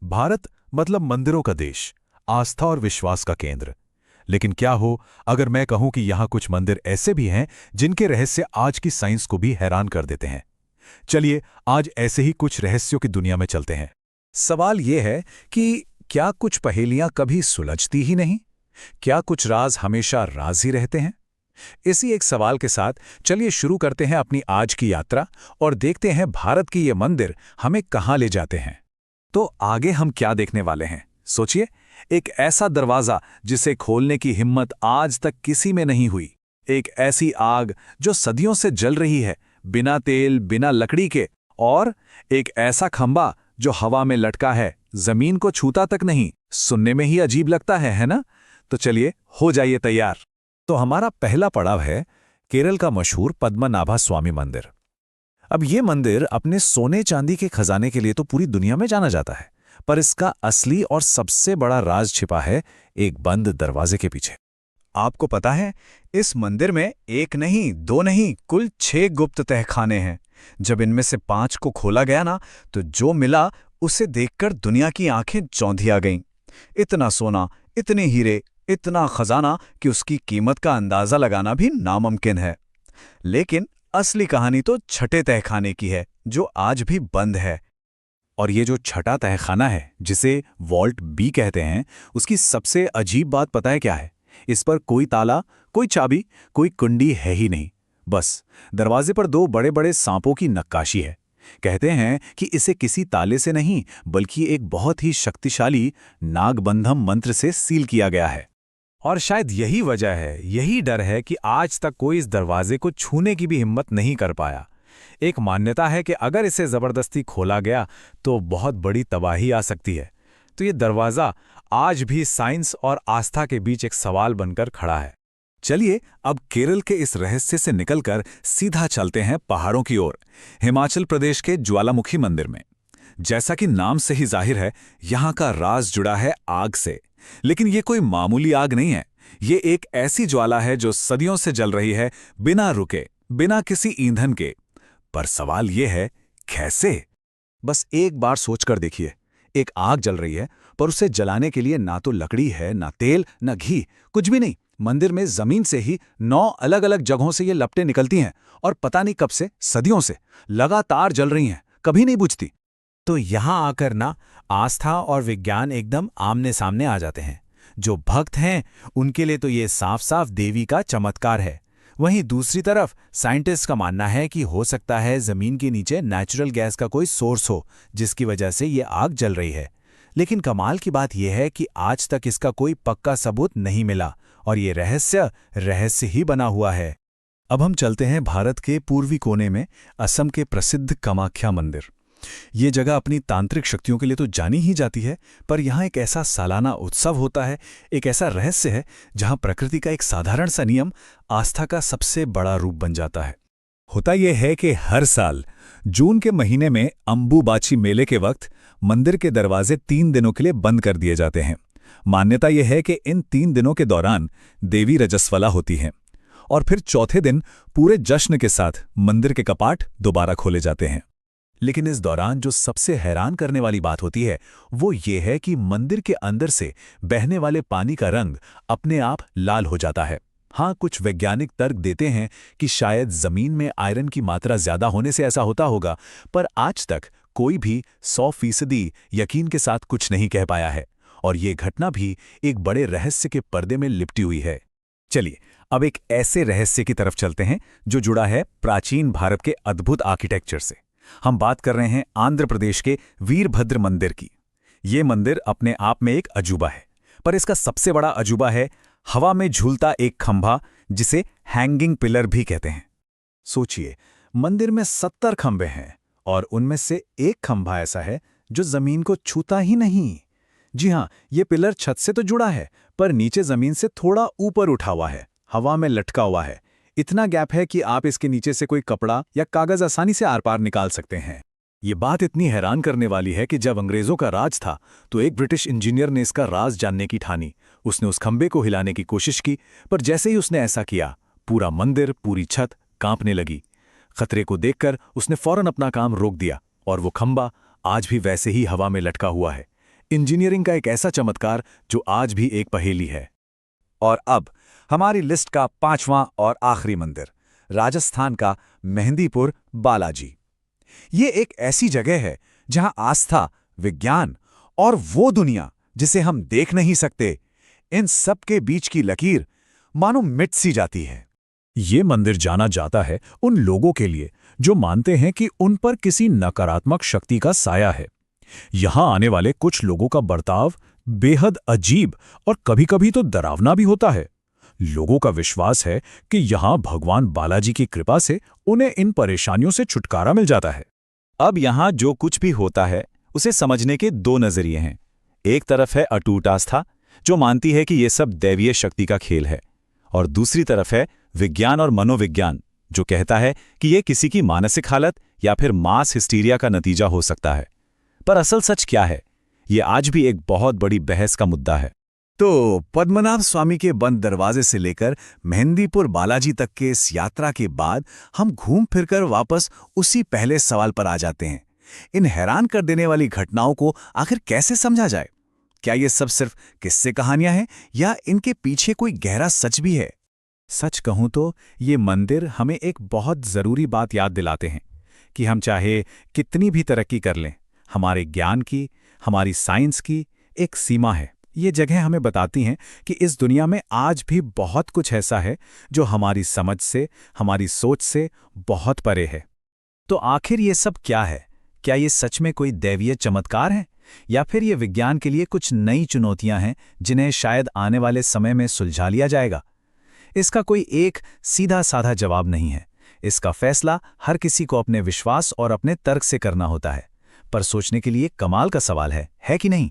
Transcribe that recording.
भारत मतलब मंदिरों का देश, आस्था और विश्वास का केंद्र। लेकिन क्या हो अगर मैं कहूं कि यहां कुछ मंदिर ऐसे भी हैं जिनके रहस्य आज की साइंस को भी हैरान कर देते हैं। चलिए आज ऐसे ही कुछ रहस्यों की दुनिया में चलते हैं। सवाल ये है कि क्या कुछ पहेलियां कभी सुलझती ही नहीं? क्या कुछ राज हमेशा राज ही रहते हैं? इसी एक सवाल के साथ चलिए शुरू करते हैं अपनी आज की यात्रा और देखते हैं भारत की ये मंदिर हमें कहां ले जाते हैं। तो आगे हम क्या देखने वाले हैं? सोचिए, एक ऐसा दरवाजा जिसे खोलने की हिम्मत आज तक किसी में नहीं हुई। एक ऐसी आग जो सदियों से जल रही है, बिना तेल बिना लकड़ी के। और एक ऐसा खंबा जो हवा में लटका है, जमीन को छूता तक नहीं। सुनने में ही अजीब लगता है ना? तो चलिए हो जाइए तैयार। तो हमारा पहला पड़ाव है केरल का मशहूर पद्मनाभा स्वामी मंदिर। अब ये मंदिर अपने सोने चांदी के खजाने के लिए तो पूरी दुनिया में जाना जाता है, पर इसका असली और सबसे बड़ा राज छिपा है एक बंद दरवाजे के पीछे। आपको पता है, इस मंदिर में एक नहीं, दो नहीं, कुल 6 गुप्त तहखाने हैं। जब इनमें से 5 को खोला गया ना, तो जो मिला उसे देखकर दुनिया की आंखें चौंधिया गईं। इतना सोना, इतने हीरे, इतना खजाना कि उसकी कीमत का अंदाजा लगाना भी नामुमकिन है। लेकिन असली कहानी तो छठे तहखाने की है, जो आज भी बंद है। और ये जो छठा तहखाना है, जिसे वॉल्ट बी कहते हैं, उसकी सबसे अजीब बात पता है क्या है? इस पर कोई ताला, कोई चाबी, कोई कुंडी है ही नहीं। बस दरवाजे पर 2 बड़े बड़े सांपों की नक्काशी है। कहते हैं कि इसे किसी ताले से नहीं, बल्कि एक बहुत ही शक्तिशाली नागबंधम मंत्र से सील किया गया है। और शायद यही वजह है, यही डर है कि आज तक कोई इस दरवाजे को छूने की भी हिम्मत नहीं कर पाया। एक मान्यता है कि अगर इसे जबरदस्ती खोला गया तो बहुत बड़ी तबाही आ सकती है। तो ये दरवाजा आज भी साइंस और आस्था के बीच एक सवाल बनकर खड़ा है। चलिए अब केरल के इस रहस्य से निकलकर सीधा चलते हैं पहाड़ों की ओर, हिमाचल प्रदेश के ज्वालामुखी मंदिर में। जैसा कि नाम से ही जाहिर है, यहाँ का राज जुड़ा है आग से। लेकिन ये कोई मामूली आग नहीं है। ये एक ऐसी ज्वाला है जो सदियों से जल रही है, बिना रुके, बिना किसी ईंधन के। पर सवाल ये है, कैसे? बस एक बार सोचकर देखिए, एक आग जल रही है, पर उसे जलाने के लिए ना तो लकड़ी है, ना तेल, ना घी, कुछ भी नहीं। मंदिर में जमीन से ही 9 अलग अलग जगहों से ये लपटें निकलती हैं और पता नहीं कब से, सदियों से लगातार जल रही हैं, कभी नहीं बुझती। तो यहां आकर ना आस्था और विज्ञान एकदम आमने सामने आ जाते हैं। जो भक्त हैं उनके लिए तो ये साफ साफ देवी का चमत्कार है। वहीं दूसरी तरफ साइंटिस्ट का मानना है कि हो सकता है जमीन के नीचे नेचुरल गैस का कोई सोर्स हो, जिसकी वजह से ये आग जल रही है। लेकिन कमाल की बात यह है कि आज तक इसका कोई पक्का सबूत नहीं मिला और ये रहस्य ही बना हुआ है। अब हम चलते हैं भारत के पूर्वी कोने में, असम के प्रसिद्ध कामाख्या मंदिर। ये जगह अपनी तांत्रिक शक्तियों के लिए तो जानी ही जाती है, पर यहाँ एक ऐसा सालाना उत्सव होता है, एक ऐसा रहस्य है जहाँ प्रकृति का एक साधारण सा नियम आस्था का सबसे बड़ा रूप बन जाता है। होता यह है कि हर साल जून के महीने में अंबुबाची मेले के वक्त मंदिर के दरवाजे 3 दिनों के लिए बंद कर दिए जाते हैं। मान्यता यह है कि इन 3 दिनों के दौरान देवी रजस्वला होती हैं और फिर चौथे दिन पूरे जश्न के साथ मंदिर के कपाट दोबारा खोले जाते हैं। लेकिन इस दौरान जो सबसे हैरान करने वाली बात होती है, वो ये है कि मंदिर के अंदर से बहने वाले पानी का रंग अपने आप लाल हो जाता है। हाँ, कुछ वैज्ञानिक तर्क देते हैं कि शायद जमीन में आयरन की मात्रा ज्यादा होने से ऐसा होता होगा, पर आज तक कोई भी 100% यकीन के साथ कुछ नहीं कह पाया है। और ये घटना भी एक बड़े रहस्य के पर्दे में लिपटी हुई है। चलिए अब एक ऐसे रहस्य की तरफ चलते हैं जो जुड़ा है प्राचीन भारत के अद्भुत आर्किटेक्चर से। हम बात कर रहे हैं आंध्र प्रदेश के वीरभद्र मंदिर की। ये मंदिर अपने आप में एक अजूबा है, पर इसका सबसे बड़ा अजूबा है हवा में झूलता एक खंभा, जिसे हैंगिंग पिलर भी कहते हैं। सोचिए, मंदिर में 70 खंभे हैं और उनमें से एक खंभा ऐसा है जो जमीन को छूता ही नहीं। जी हां, ये पिलर छत से तो जुड़ा है, पर नीचे जमीन से थोड़ा ऊपर उठा हुआ है, हवा में लटका हुआ है। इतना गैप है कि आप इसके नीचे से कोई कपड़ा या कागज आसानी से आर पार निकाल सकते हैं। ये बात इतनी हैरान करने वाली है कि जब अंग्रेजों का राज था तो एक ब्रिटिश इंजीनियर ने इसका राज जानने की ठानी। उसने उस खंबे को हिलाने की कोशिश की, पर जैसे ही उसने ऐसा किया, पूरा मंदिर, पूरी छत कांपने लगी। खतरे को देखकर उसने फौरन अपना काम रोक दिया और वो खंबा आज भी वैसे ही हवा में लटका हुआ है। इंजीनियरिंग का एक ऐसा चमत्कार जो आज भी एक पहेली है। और अब हमारी लिस्ट का 5वां और आखिरी मंदिर, राजस्थान का मेहंदीपुर बालाजी। ये एक ऐसी जगह है जहां आस्था, विज्ञान और वो दुनिया जिसे हम देख नहीं सकते, इन सब के बीच की लकीर मानो मिट सी जाती है। ये मंदिर जाना जाता है उन लोगों के लिए जो मानते हैं कि उन पर किसी नकारात्मक शक्ति का साया है। यहां आने वाले कुछ लोगों का बर्ताव बेहद अजीब और कभी-कभी तो डरावना भी होता है। लोगों का विश्वास है कि यहां भगवान बालाजी की कृपा से उन्हें इन परेशानियों से छुटकारा मिल जाता है। अब यहां जो कुछ भी होता है उसे समझने के दो नजरिए हैं। एक तरफ है अटूट आस्था, जो मानती है कि ये सब दैवीय शक्ति का खेल है, और दूसरी तरफ है विज्ञान और मनोविज्ञान, जो कहता है कि ये किसी की मानसिक हालत या फिर मास हिस्टीरिया का नतीजा हो सकता है। पर असल सच क्या है, ये आज भी एक बहुत बड़ी बहस का मुद्दा है। तो पद्मनाभ स्वामी के बंद दरवाजे से लेकर मेहंदीपुर बालाजी तक के इस यात्रा के बाद हम घूम फिरकर वापस उसी पहले सवाल पर आ जाते हैं। इन हैरान कर देने वाली घटनाओं को आखिर कैसे समझा जाए? क्या ये सब सिर्फ किस्से कहानियां हैं या इनके पीछे कोई गहरा सच भी है? सच कहूं तो ये मंदिर हमें एक बहुत जरूरी बात याद दिलाते हैं कि हम चाहे कितनी भी तरक्की कर लें, हमारे ज्ञान की, हमारी साइंस की एक सीमा है। ये जगह हमें बताती हैं कि इस दुनिया में आज भी बहुत कुछ ऐसा है जो हमारी समझ से, हमारी सोच से बहुत परे है। तो आखिर ये सब क्या है? क्या ये सच में कोई दैवीय चमत्कार है, या फिर ये विज्ञान के लिए कुछ नई चुनौतियां हैं जिन्हें शायद आने वाले समय में सुलझा लिया जाएगा? इसका कोई एक सीधा साधा जवाब नहीं है। इसका फैसला हर किसी को अपने विश्वास और अपने तर्क से करना होता है। पर सोचने के लिए कमाल का सवाल है कि नहीं?